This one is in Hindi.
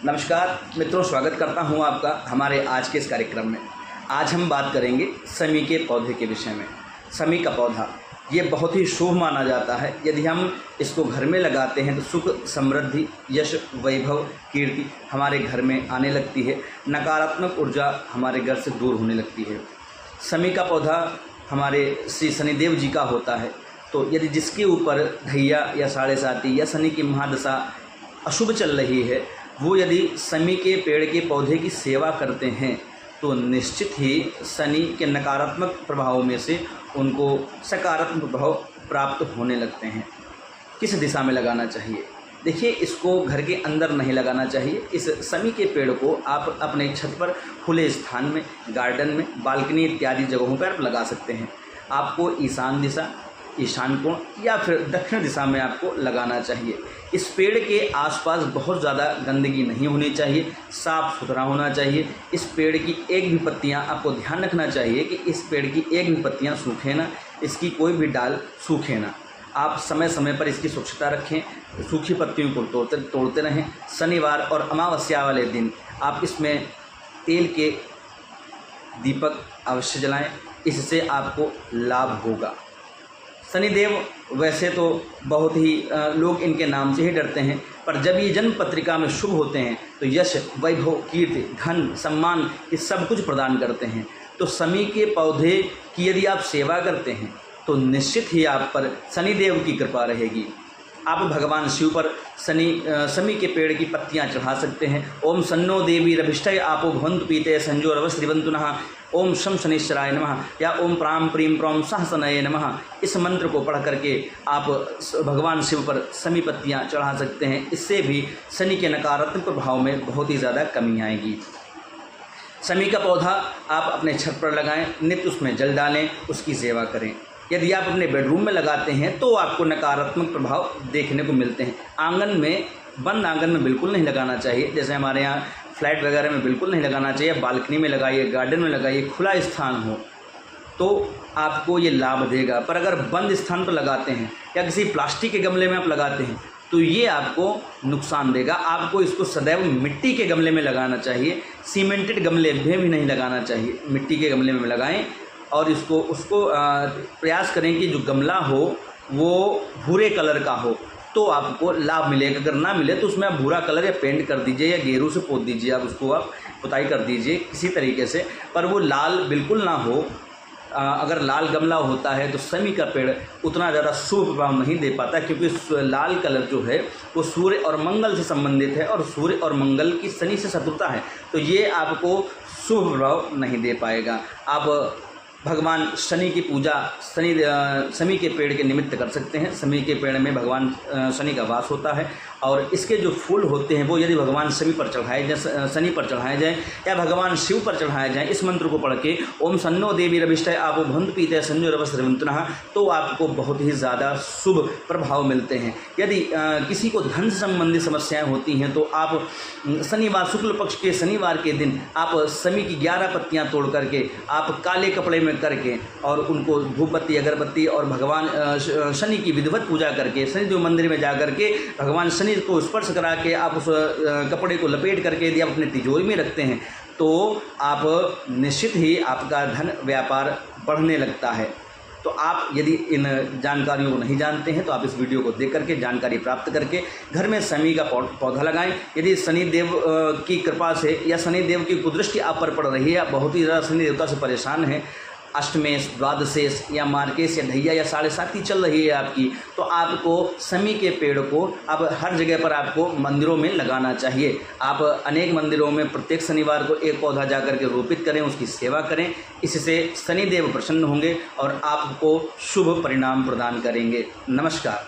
नमस्कार मित्रों, स्वागत करता हूं आपका हमारे आज के इस कार्यक्रम में। आज हम बात करेंगे शमी के पौधे के विषय में। शमी का पौधा ये बहुत ही शुभ माना जाता है। यदि हम इसको घर में लगाते हैं तो सुख, समृद्धि, यश, वैभव, कीर्ति हमारे घर में आने लगती है। नकारात्मक ऊर्जा हमारे घर से दूर होने लगती है। शमी का पौधा हमारे श्री शनिदेव जी का होता है। तो यदि जिसके ऊपर ढैया या साढ़े साती या शनि की महादशा अशुभ चल रही है, वो यदि शमी के पेड़ के पौधे की सेवा करते हैं तो निश्चित ही शनि के नकारात्मक प्रभावों में से उनको सकारात्मक प्रभाव प्राप्त होने लगते हैं। किस दिशा में लगाना चाहिए? देखिए, इसको घर के अंदर नहीं लगाना चाहिए। इस शमी के पेड़ को आप अपने छत पर, खुले स्थान में, गार्डन में, बालकनी इत्यादि जगहों पर आप लगा सकते हैं। आपको ईशान दिशा, ईशान कोण या फिर दक्षिण दिशा में आपको लगाना चाहिए। इस पेड़ के आसपास बहुत ज़्यादा गंदगी नहीं होनी चाहिए, साफ़ सुथरा होना चाहिए। इस पेड़ की एक भी पत्तियां, आपको ध्यान रखना चाहिए कि इस पेड़ की एक भी पत्तियां सूखे ना, इसकी कोई भी डाल सूखे ना। आप समय समय पर इसकी स्वच्छता रखें, सूखी पत्तियों को तोड़ते रहें। शनिवार और अमावस्या वाले दिन आप इसमें तेल के दीपक अवश्य जलाएं, इससे आपको लाभ होगा। शनिदेव वैसे तो बहुत ही लोग इनके नाम से ही डरते हैं, पर जब ये जन्म पत्रिका में शुभ होते हैं तो यश, वैभव, कीर्ति, धन, सम्मान ये सब कुछ प्रदान करते हैं। तो शमी के पौधे की यदि आप सेवा करते हैं तो निश्चित ही आप पर शनिदेव की कृपा रहेगी। आप भगवान शिव पर शमी के पेड़ की पत्तियां चढ़ा सकते हैं। ओम सन्नो देवी रभिष्ठय आपो भवन्तु पीते संजोरव श्रीवन्तु नः। ओम शम शनिश्चराय नमः या ओम प्राम प्रीम प्रौम सहसनये नमः। इस मंत्र को पढ़ करके आप भगवान शिव पर शमी पत्तियां चढ़ा सकते हैं। इससे भी शनि के नकारात्मक प्रभाव में बहुत ही ज़्यादा कमी आएगी। शमी का पौधा आप अपने छत पर लगाएं, नित्य उसमें जल डालें, उसकी सेवा करें। यदि आप अपने बेडरूम में लगाते हैं तो आपको नकारात्मक प्रभाव देखने को मिलते हैं। आंगन में, बंद आंगन में बिल्कुल नहीं लगाना चाहिए। जैसे हमारे यहाँ फ्लैट वगैरह में बिल्कुल नहीं लगाना चाहिए। बालकनी में लगाइए, गार्डन में लगाइए, खुला स्थान हो तो आपको ये लाभ देगा। पर अगर बंद स्थान पर लगाते हैं या किसी प्लास्टिक के गमले में आप लगाते हैं तो ये आपको नुकसान देगा। आपको इसको सदैव मिट्टी के गमले में लगाना चाहिए। सीमेंटेड गमले में भी नहीं लगाना चाहिए, मिट्टी के गमले में लगाएं। और उसको प्रयास करें कि जो गमला हो वो भूरे कलर का हो तो आपको लाभ मिलेगा। अगर ना मिले तो उसमें आप भूरा कलर या पेंट कर दीजिए या गेरू से पोत दीजिए, आप उसको आप पुताई कर दीजिए किसी तरीके से, पर वो लाल बिल्कुल ना हो। अगर लाल गमला होता है तो शमी का पेड़ उतना ज़्यादा शुभ प्रभाव नहीं दे पाता, क्योंकि लाल कलर जो है वो सूर्य और मंगल से संबंधित है और सूर्य और मंगल की शनि से शत्रुता है, तो ये आपको शुभ प्रभाव नहीं दे पाएगा। आप भगवान शनि की पूजा शमी के पेड़ के निमित्त कर सकते हैं। शमी के पेड़ में भगवान शनि का वास होता है और इसके जो फूल होते हैं वो यदि भगवान शनि पर चढ़ाए जाए, शनि पर चढ़ाए जाएँ या भगवान शिव पर चढ़ाए जाएँ, इस मंत्र को पढ़ के ओम सन्नो देवी रभिष्ठय आपो भवन्तु पीते संजोरव श्रीवन्तु नः, तो आपको बहुत ही ज़्यादा शुभ प्रभाव मिलते हैं। यदि किसी को धन से संबंधित समस्याएँ होती हैं तो आप शनिवार, शुक्ल पक्ष के शनिवार के दिन आप शमी की 11 पत्तियाँ तोड़ करके आप काले कपड़े में करके और उनको धूपबत्ती, अगरबत्ती और भगवान शनि की विधिवत पूजा करके शनिदेव मंदिर में जा करके भगवान शनि को स्पर्श करा के आप उस कपड़े को लपेट करके यदि आप अपने तिजोरी में रखते हैं तो आप निश्चित ही आपका धन व्यापार बढ़ने लगता है। तो आप यदि इन जानकारियों को नहीं जानते हैं तो आप इस वीडियो को देख करके जानकारी प्राप्त करके घर में शमी का पौधा लगाएं। यदि शनिदेव की कृपा से या शनिदेव की कुदृष्टि आप पर पड़ रही है, आप बहुत ही ज़्यादा शनि देवता से परेशान हैं, अष्टमेश, द्वादशेश या मार्केश या ढैया या साढ़े साती चल रही है आपकी, तो आपको शमी के पेड़ को अब हर जगह पर आपको मंदिरों में लगाना चाहिए। आप अनेक मंदिरों में प्रत्येक शनिवार को एक पौधा जाकर के रोपित करें, उसकी सेवा करें। इससे शनिदेव प्रसन्न होंगे और आपको शुभ परिणाम प्रदान करेंगे। नमस्कार।